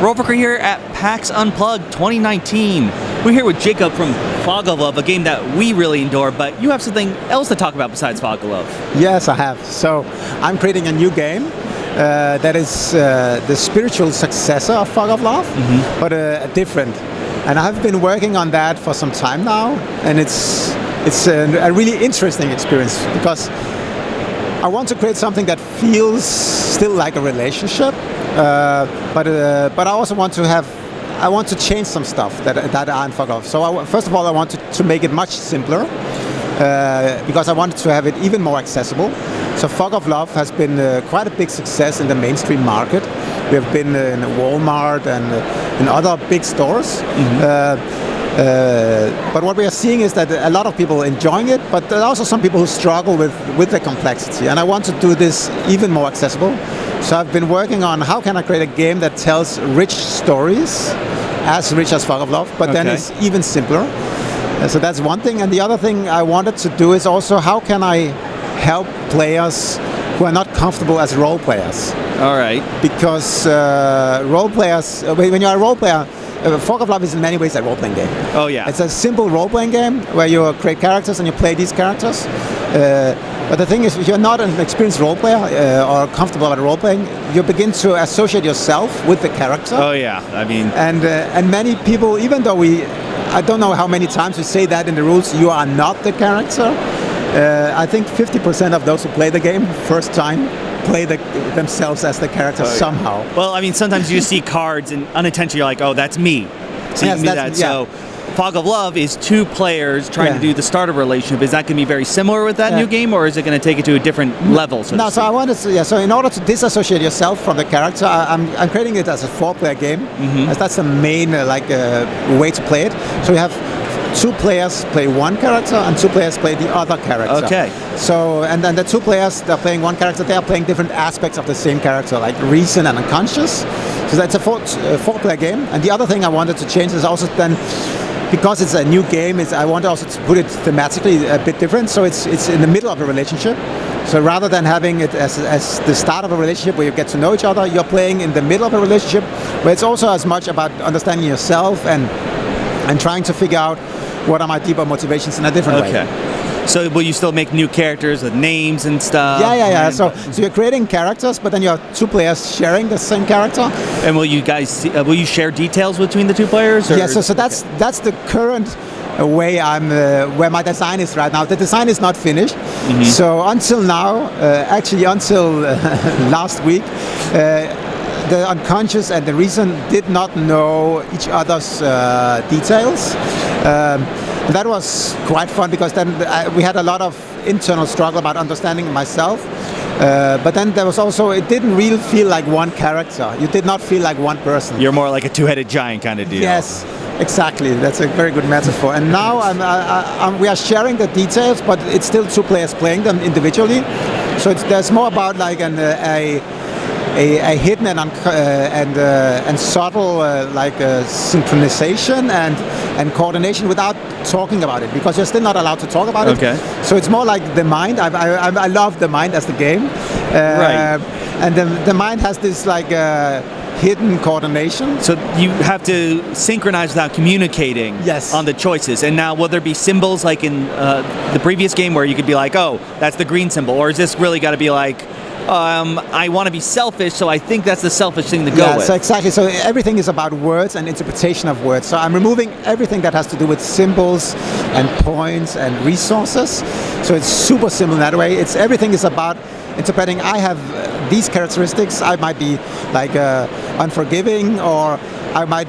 Rover here at PAX Unplugged 2019. We're here with Jacob from Fog of Love, a game that we really adore, but you have something else to talk about besides Fog of Love. Yes, I have. So I'm creating a new game that is the spiritual successor of Fog of Love, but different. And I've been working on that for some time now, and it's a really interesting experience because I want to create something that feels still like a relationship, but I also want to change some stuff that aren't Fog of Love. So first of all, I wanted to make it much simpler because I wanted to have it even more accessible. So Fog of Love has been quite a big success in the mainstream market. We have been in Walmart and in other big stores. But what we are seeing is that a lot of people enjoying it, but there are also some people who struggle with the complexity. And I want to do this even more accessible. So I've been working on how can I create a game that tells rich stories, as rich as Fog of Love, but then it's even simpler. So that's one thing. And the other thing I wanted to do is also how can I help players who are not comfortable as role players. All right. Because role players, when you're a role player, Fog of Love is in many ways a role-playing game. Oh yeah. It's a simple role-playing game where you create characters and you play these characters. But the thing is, if you're not an experienced role player or comfortable at role-playing, you begin to associate yourself with the character. Oh yeah, I mean. And many people, even though I don't know how many times we say that in the rules, you are not the character. I think 50% of those who play the game first time play themselves as the character somehow. Well, I mean, sometimes you see cards and unintentionally you're like, oh, that's me. So you can do that. Yeah. So Fog of Love is two players trying to do the start of a relationship. Is that going to be very similar with that new game, or is it going to take it to a different level? So I wanted to, so in order to disassociate yourself from the character, I'm creating it as a 4-player game, as that's the main way to play it. So we have 2 players play one character and 2 players play the other character. Okay. So, and then the 2 players that are playing one character, they are playing different aspects of the same character, like reason and unconscious. So that's a 4-player game. And the other thing I wanted to change is also then, because it's a new game, I want also to put it thematically a bit different. So it's in the middle of a relationship. So rather than having it as the start of a relationship where you get to know each other, you're playing in the middle of a relationship where it's also as much about understanding yourself and trying to figure out what are my deeper motivations in a different way. Okay. So will you still make new characters with names and stuff? Yeah. So you're creating characters, but then you have 2 players sharing the same character. And will you guys will you share details between the 2 players? Or? Yeah. So that's the current way where my design is right now. The design is not finished. So until now, actually until last week, the unconscious and the reason did not know each other's details. That was quite fun because then we had a lot of internal struggle about understanding myself. But then there was also, it didn't really feel like one character. You did not feel like one person. You're more like a 2-headed giant kind of deal. Yes, exactly. That's a very good metaphor. And now we are sharing the details, but it's still 2 players playing them individually. So there's more about like a hidden and subtle synchronization and coordination without talking about it, because you're still not allowed to talk about it. Okay. So it's more like the mind. I love the mind as the game. Right. And the mind has this hidden coordination. So you have to synchronize without communicating on the choices. And now will there be symbols like in the previous game where you could be like, oh, that's the green symbol, or is this really got to be like, I want to be selfish, so I think that's the selfish thing to go with. So exactly. So everything is about words and interpretation of words. So I'm removing everything that has to do with symbols and points and resources. So it's super simple in that way. Everything is about interpreting. I have these characteristics. I might be unforgiving, or I might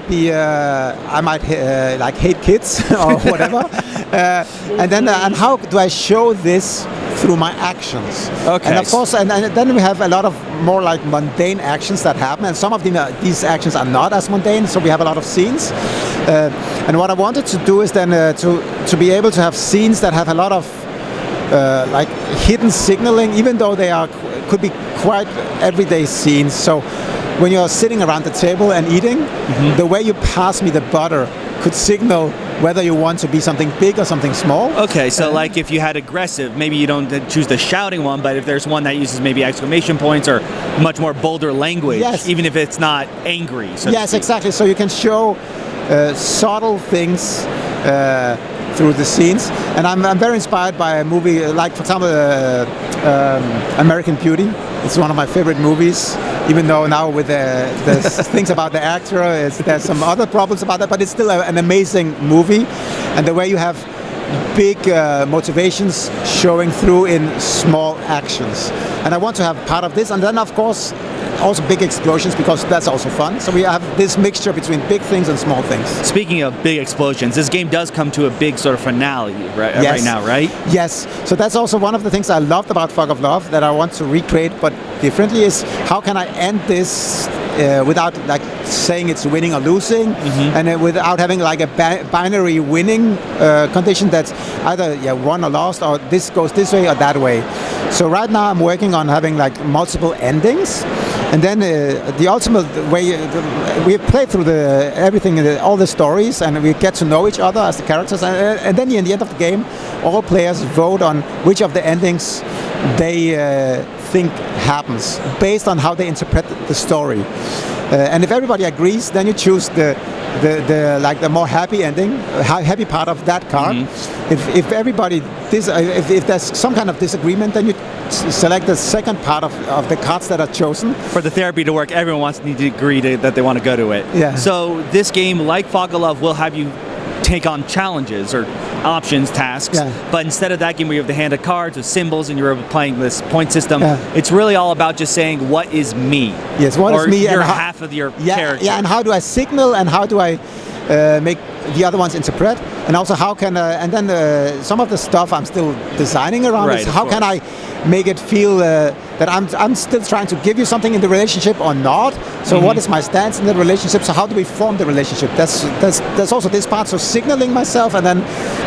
hate kids or whatever. And how do I show this through my actions? Okay. And of course, and then we have a lot of more like mundane actions that happen, and some of these actions are not as mundane. So we have a lot of scenes. And what I wanted to do is then to be able to have scenes that have a lot of hidden signaling, even though they could be quite everyday scenes. So when you're sitting around the table and eating, the way you pass me the butter could signal whether you want to be something big or something small. Okay, so like if you had aggressive, maybe you don't choose the shouting one, but if there's one that uses maybe exclamation points or much more bolder language, even if it's not angry. So yes, exactly. So you can show subtle things through the scenes. And I'm very inspired by a movie like, for example, American Beauty. It's one of my favorite movies, even though now with the things about the actor, there's some other problems about that, but it's still an amazing movie. And the way you have big motivations showing through in small actions. And I want to have part of this. And then, of course, also big explosions, because that's also fun. So we have this mixture between big things and small things. Speaking of big explosions, this game does come to a big sort of finale right now, right? Yes. So that's also one of the things I loved about Fog of Love that I want to recreate, but differently, is how can I end this without like saying it's winning or losing, and without having like a binary winning condition that's either won or lost, or this goes this way or that way. So right now I'm working on having like multiple endings. And then the ultimate way, we play through everything, all the stories, and we get to know each other as the characters. And then in the end of the game, all players vote on which of the endings they think happens, based on how they interpret the story. And if everybody agrees, then you choose the more happy ending, happy part of that card. If everybody if there's some kind of disagreement, then you select the second part of the cards that are chosen. For the therapy to work, everyone wants to agree that they want to go to it. Yeah. So this game, like Fog of Love, will have you take on challenges or options, tasks, but instead of that game where you have the hand of cards with symbols and you're playing this point system, it's really all about just saying, what is me? Yes, what is me? Your half of your character. Yeah, and how do I signal, and how do I make the other ones interpret, and also how can and then some of the stuff I'm still designing around is how can I make it feel that I'm still trying to give you something in the relationship or not. So what is my stance in the relationship? So how do we form the relationship? That's also this part. So signaling myself and then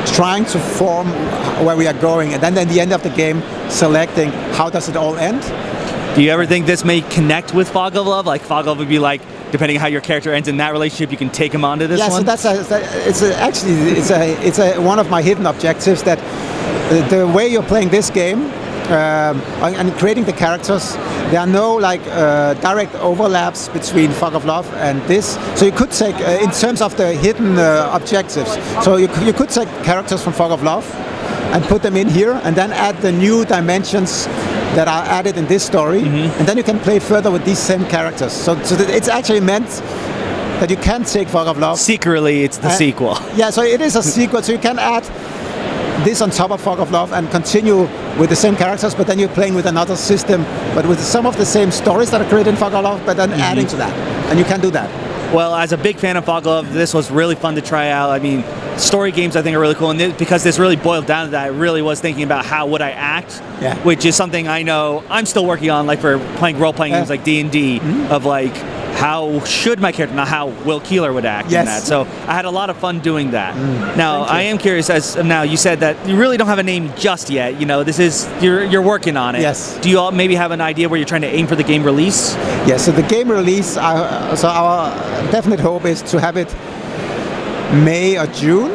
trying to form where we are going, and then at the end of the game selecting how does it all end. Do you ever think this may connect with Fog of Love? Like Fog of Love would be like, depending on how your character ends in that relationship, you can take him onto this one? Yeah, so it's one of my hidden objectives, that the way you're playing this game and creating the characters, there are no like direct overlaps between Fog of Love and this. So you could take, in terms of the hidden objectives, so you could take characters from Fog of Love and put them in here, and then add the new dimensions that are added in this story, and then you can play further with these same characters. So it's actually meant that you can take Fog of Love. Secretly, it's the sequel. Yeah, so it is a sequel, so you can add this on top of Fog of Love and continue with the same characters, but then you're playing with another system, but with some of the same stories that are created in Fog of Love, but then adding to that. And you can do that. Well, as a big fan of Fog of Love, this was really fun to try out. I mean, story games I think are really cool, and because this really boiled down to that, I really was thinking about how would I act, which is something I know I'm still working on, like for playing role-playing games like D&D, of like, how should my character, not how Will Keeler would act in that. So I had a lot of fun doing that. Now, I am curious, as now you said that you really don't have a name just yet. You know, this is, you're working on it. Yes. Do you all maybe have an idea where you're trying to aim for the game release? Yes, so the game release, so our definite hope is to have it May or June.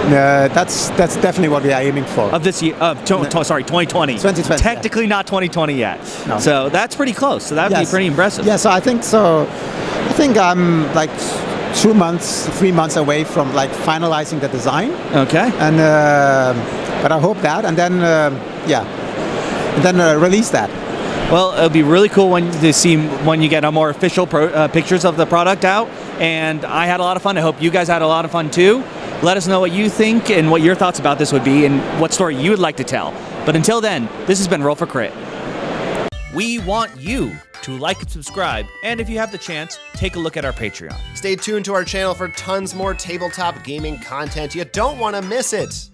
That's definitely what we are aiming for. Of this year, 2020. 2020. Technically not 2020 yet. No. So that's pretty close. So that would be pretty impressive. Yeah, so I think I'm like 3 months away from like finalizing the design. Okay. And but I hope that, and then release that. Well, it'll be really cool to see when you get a more official pictures of the product out. And I had a lot of fun. I hope you guys had a lot of fun too. Let us know what you think and what your thoughts about this would be and what story you would like to tell. But until then, this has been Roll for Crit. We want you to like and subscribe, and if you have the chance, take a look at our Patreon. Stay tuned to our channel for tons more tabletop gaming content. You don't want to miss it.